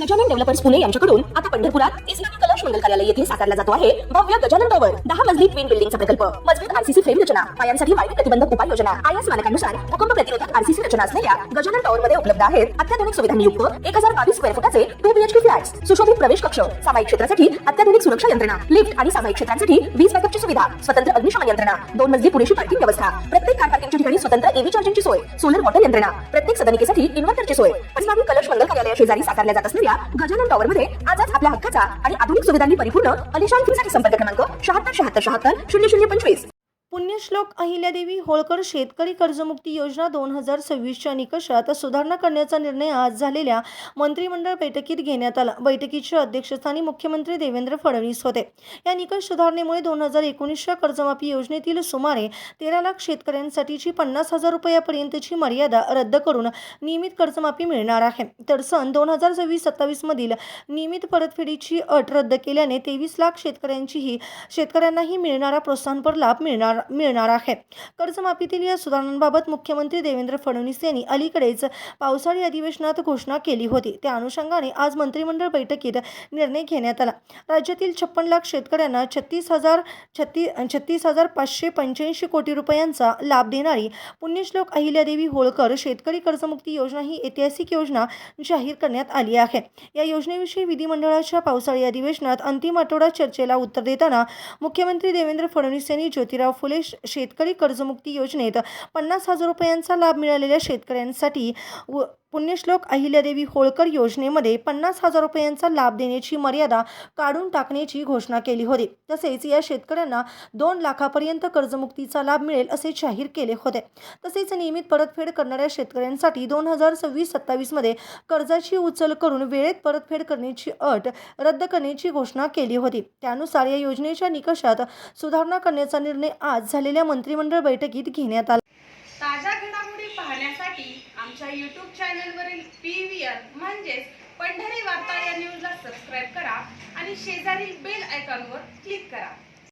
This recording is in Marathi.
गजानन डेव्हलपर्स पुणे यांच्याकडून आता पंढरपुरात इस्लामी कलश मंगल कार्यालय येथे साकारला जातो आहे भव्य गजानन टॉवर 10 मजली ट्विन बिल्डिंगचा प्रकल्प, मजबूत आरसीसी फ्रेम रचना, पायांसाठी वायू प्रतिबंधक उपाययोजना, आयएस मानकानुसार भूकंप प्रतिरोधक आरसीसी रचना असलेल्या गजानन टॉवर मध्ये उपलब्ध आहेत अत्याधुनिक सुविधांनी युक्त 1022 स्क्वेअर फुटाचे 2 बीएचके फ्लॅट्स, सुशोभित प्रवेश कक्ष, सामायिक क्षेत्रासाठी अत्याधुनिक सुरक्षा यंत्रणा, लिफ्ट आणि सामायिक क्षेत्रांसाठी वीज बॅकअपची सुविधा, स्वतंत्र अग्निशमन यंत्रणा, 2 मजली पुरेशी पार्किंग व्यवस्था, प्रत्येक कार पार्किंगच्या ठिकाणी स्वतंत्र एव्ही चार्जिंगची सोय, सोलर वॉटर यंत्रणा, प्रत्येक सदनिकेसाठी इन्व्हर्टरची सोय. इस्लामी कलश मंगल कार्यालया शेजारी साकारल्या जात असलेल्या गजानन टॉवर मध्ये आजच आपल्या हक्काचा आणि आधुनिक सुविधांनी परिपूर्ण अलिशान फ्रीसाठी संपर्क क्रमांक 76 पुण्यश्लोक अहिल्यादेवी होळकर शेतकरी कर्जमुक्ती योजना 2026च्या निकषात सुधारणा करण्याचा निर्णय आज झालेल्या मंत्रिमंडळ बैठकीत घेण्यात आला. बैठकीच्या अध्यक्षस्थानी मुख्यमंत्री देवेंद्र फडणवीस होते. या निकष सुधारणेमुळे 2019च्या कर्जमाफी योजनेतील सुमारे 13 लाख शेतकऱ्यांसाठीची 50,000 रुपयापर्यंतची मर्यादा रद्द करून नियमित कर्जमाफी मिळणार आहे. तर सन 2026-27 मधील नियमित परतफेडीची अट रद्द केल्याने 23 लाख शेतकऱ्यांनाही मिळणारा प्रोत्साहनपर लाभ मिळणार आहे. कर्जमाफीतील या सुधारणांबाबत मुख्यमंत्री देवेंद्र फडणवीस यांनी अलीकडेच पावसाळी अधिवेशनात घोषणा केली होती. त्या अनुषंगाने आज मंत्रिमंडळ बैठकीत निर्णय घेण्यात आला. राज्यातील 56 लाख शेतकऱ्यांना 36,585 कोटी रुपयांचा लाभ देणारी पुण्यश्लोक अहिल्यादेवी होळकर शेतकरी कर्जमुक्ती योजना ही ऐतिहासिक योजना जाहीर करण्यात आली आहे. या योजनेविषयी विधिमंडळाच्या पावसाळी अधिवेशनात अंतिम आठवडा चर्चेला उत्तर देताना मुख्यमंत्री देवेंद्र फडणवीस यांनी ज्योतिराव फुले शेतकरी कर्जमुक्ती योजनेत 50,000 रुपयांचा लाभ मिळालेल्या शेतकऱ्यांसाठी पुण्यश्लोक अहिल्यादेवी होळकर योजनेमध्ये 50,000 रुपयांचा लाभ देण्याची मर्यादा काढून टाकण्याची घोषणा केली होती. तसेच या शेतकऱ्यांना 2 लाखापर्यंत कर्जमुक्तीचा लाभ मिळेल असे जाहीर केले होते. तसेच नियमित परतफेड करणाऱ्या शेतकऱ्यांसाठी 2026-27 मध्ये कर्जाची उचल करून वेळेत परतफेड करण्याची अट रद्द करण्याची घोषणा केली होती. त्यानुसार या योजनेच्या निकषात सुधारणा करण्याचा निर्णय आज झालेल्या मंत्रिमंडळ बैठकीत घेण्यात आला. ताज्या घडामोडी पाहण्यासाठी आमच्या YouTube चॅनलवरील PVR म्हणजेच पंढरी वार्ता या न्यूजला सबस्क्राईब करा आणि शेजारील बेल आयकॉनवर क्लिक करा.